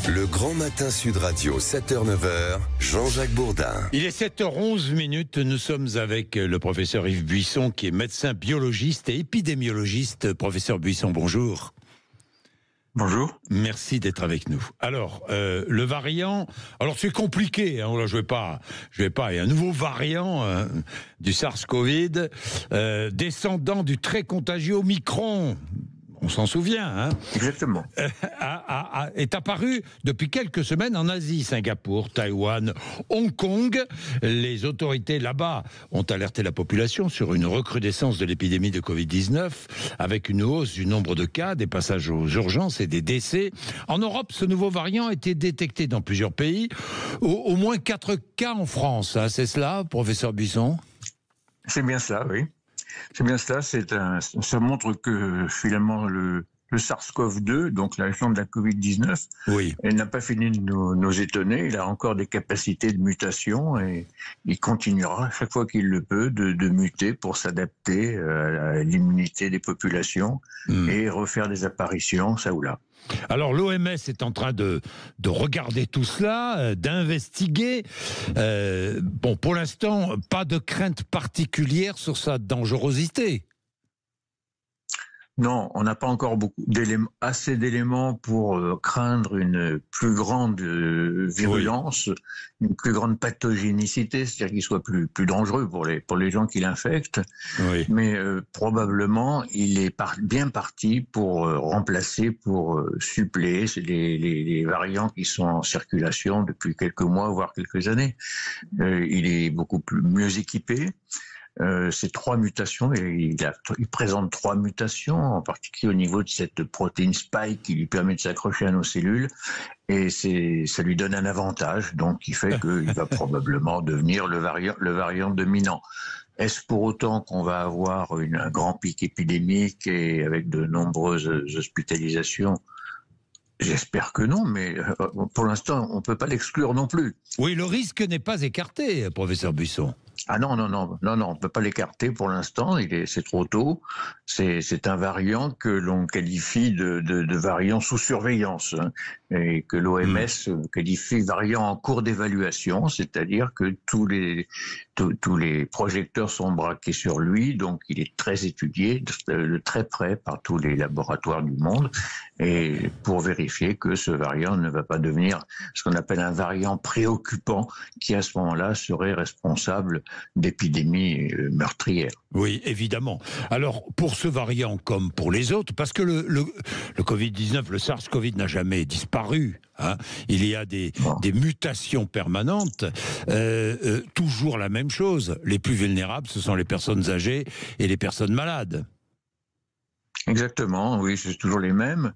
Le Grand Matin Sud Radio, 7h-9h, Jean-Jacques Bourdin. Il est 7h11, nous sommes avec le professeur Yves Buisson, qui est médecin biologiste et épidémiologiste. Professeur Buisson, bonjour. Bonjour. Merci d'être avec nous. Alors, le variant, alors c'est compliqué, hein, je vais pas, il y a un nouveau variant du SARS-CoV, descendant du très contagieux Omicron. On s'en souvient, hein. Exactement. Est apparu depuis quelques semaines en Asie, Singapour, Taïwan, Hong Kong. Les autorités là-bas ont alerté la population sur une recrudescence de l'épidémie de Covid-19, avec une hausse du nombre de cas, des passages aux urgences et des décès. En Europe, ce nouveau variant a été détecté dans plusieurs pays, au moins 4 cas en France. Hein, c'est cela, professeur Buisson ? C'est bien cela, oui. C'est bien cela, ça montre que finalement le SARS-CoV-2, donc la variant de la Covid-19, oui, elle n'a pas fini de nous étonner, il a encore des capacités de mutation et il continuera chaque fois qu'il le peut de muter pour s'adapter à l'immunité des populations et refaire des apparitions ça ou là. Alors l'OMS est en train de regarder tout cela, d'investiguer. Bon, pour l'instant, pas de crainte particulière sur sa dangerosité. Non, on n'a pas encore assez d'éléments pour craindre une plus grande virulence, une plus grande pathogénicité, c'est-à-dire qu'il soit plus dangereux pour les gens qui l'infectent. Oui. Mais probablement, il est bien parti pour remplacer, pour suppléer les variants qui sont en circulation depuis quelques mois, voire quelques années. Il est beaucoup mieux équipé. C'est 3 mutations et il présente 3 mutations, en particulier au niveau de cette protéine spike qui lui permet de s'accrocher à nos cellules et ça lui donne un avantage, donc qui fait qu'il va probablement devenir le variant dominant. Est-ce pour autant qu'on va avoir un grand pic épidémique et avec de nombreuses hospitalisations ? J'espère que non, mais pour l'instant, on ne peut pas l'exclure non plus. Oui, le risque n'est pas écarté, professeur Buisson. Ah non, on ne peut pas l'écarter pour l'instant, c'est trop tôt. C'est un variant que l'on qualifie de variant sous surveillance, hein, et que l'OMS qualifie variant en cours d'évaluation, c'est-à-dire que tous les projecteurs sont braqués sur lui, donc il est très étudié de très près par tous les laboratoires du monde, et pour vérifier que ce variant ne va pas devenir ce qu'on appelle un variant préoccupant, qui à ce moment-là serait responsable d'épidémies meurtrières. Oui, évidemment. Alors, pour ce variant comme pour les autres, parce que le Covid-19, le SARS-CoV n'a jamais disparu, hein, il y a des mutations permanentes, toujours la même chose. Les plus vulnérables, ce sont les personnes âgées et les personnes malades. Exactement, oui, c'est toujours les mêmes.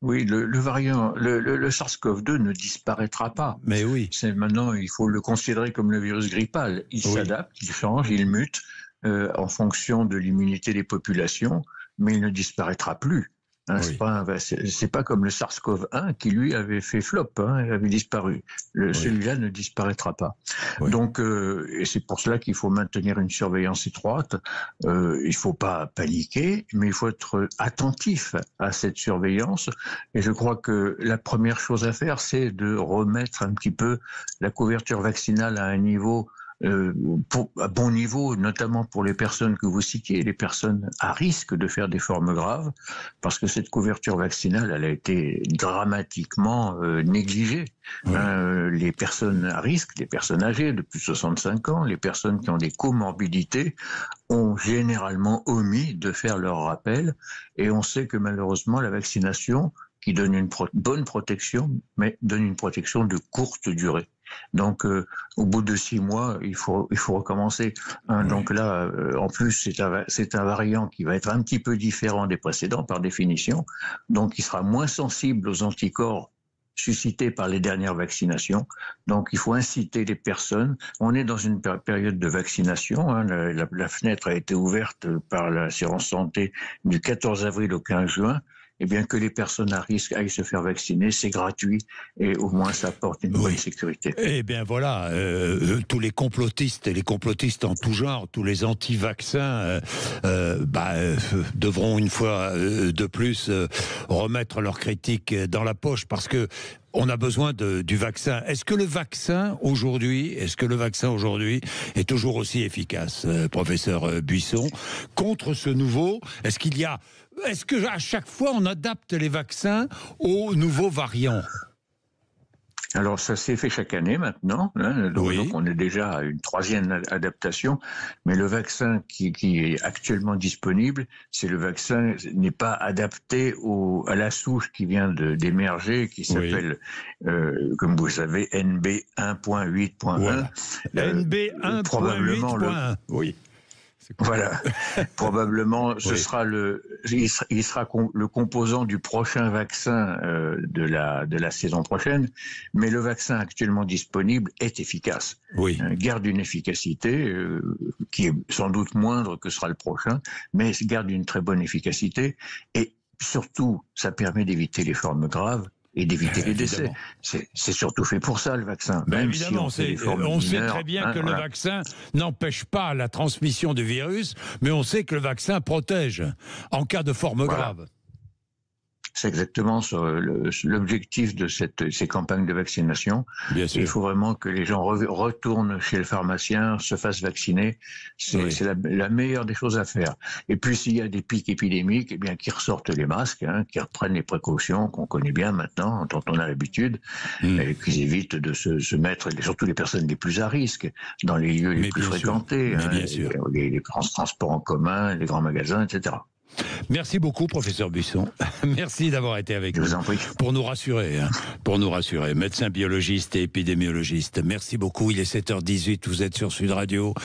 Oui, le variant, le SARS-CoV-2 ne disparaîtra pas. Mais oui. Maintenant, il faut le considérer comme le virus grippal. Il s'adapte, il change, il mute en fonction de l'immunité des populations, mais il ne disparaîtra plus. Hein, c'est pas comme le SARS-CoV-1 qui lui avait fait flop, hein, il avait disparu. Celui-là ne disparaîtra pas. Oui. Donc, et c'est pour cela qu'il faut maintenir une surveillance étroite. Il faut pas paniquer, mais il faut être attentif à cette surveillance. Et je crois que la première chose à faire, c'est de remettre un petit peu la couverture vaccinale à un niveau à bon niveau, notamment pour les personnes que vous citiez, les personnes à risque de faire des formes graves, parce que cette couverture vaccinale, elle a été dramatiquement négligée. Oui. Les personnes à risque, les personnes âgées de plus de 65 ans, les personnes qui ont des comorbidités, ont généralement omis de faire leur rappel, et on sait que malheureusement la vaccination, qui donne une bonne protection, mais donne une protection de courte durée. Donc, au bout de 6 mois, il faut recommencer. Hein, donc là, en plus, c'est un variant qui va être un petit peu différent des précédents par définition. Donc, il sera moins sensible aux anticorps suscités par les dernières vaccinations. Donc, il faut inciter les personnes. On est dans une période de vaccination. Hein, la fenêtre a été ouverte par l'assurance santé du 14 avril au 15 juin. Eh bien, que les personnes à risque aillent se faire vacciner, c'est gratuit et au moins ça apporte une bonne sécurité. Eh bien voilà, tous les complotistes et les complotistes en tout genre, tous les anti-vaccins devront une fois de plus remettre leurs critiques dans la poche, parce que on a besoin du vaccin. Est-ce que le vaccin aujourd'hui est toujours aussi efficace, professeur Buisson, contre ce nouveau? Est-ce que à chaque fois on adapte les vaccins aux nouveaux variants? Alors ça s'est fait chaque année maintenant, hein, donc on est déjà à une 3e adaptation, mais le vaccin qui est actuellement disponible, c'est le vaccin n'est pas adapté à la souche qui vient d'émerger, qui s'appelle, comme vous savez, NB 1.8.1. Voilà. NB 1.8.1, oui. Voilà, probablement il sera le composant du prochain vaccin de la saison prochaine, mais le vaccin actuellement disponible est efficace. Oui. Garde une efficacité qui est sans doute moindre que sera le prochain, mais garde une très bonne efficacité et surtout ça permet d'éviter les formes graves et d'éviter les décès. C'est surtout fait pour ça, le vaccin. Ben évidemment, on sait très bien que le vaccin n'empêche pas la transmission du virus, mais on sait que le vaccin protège en cas de forme grave. C'est exactement l'objectif de ces campagnes de vaccination. Bien sûr. Il faut vraiment que les gens retournent chez le pharmacien, se fassent vacciner. C'est la meilleure des choses à faire. Et puis s'il y a des pics épidémiques, eh bien qu'ils ressortent les masques, qu'ils reprennent les précautions qu'on connaît bien maintenant, dont on a l'habitude, et qu'ils évitent de se mettre, surtout les personnes les plus à risque, dans les lieux les plus fréquentés, les transports en commun, les grands magasins, etc. Merci beaucoup, professeur Buisson. Merci d'avoir été avec nous. Je vous en prie. Pour nous rassurer, médecin biologiste et épidémiologiste. Merci beaucoup. Il est 7h18. Vous êtes sur Sud Radio.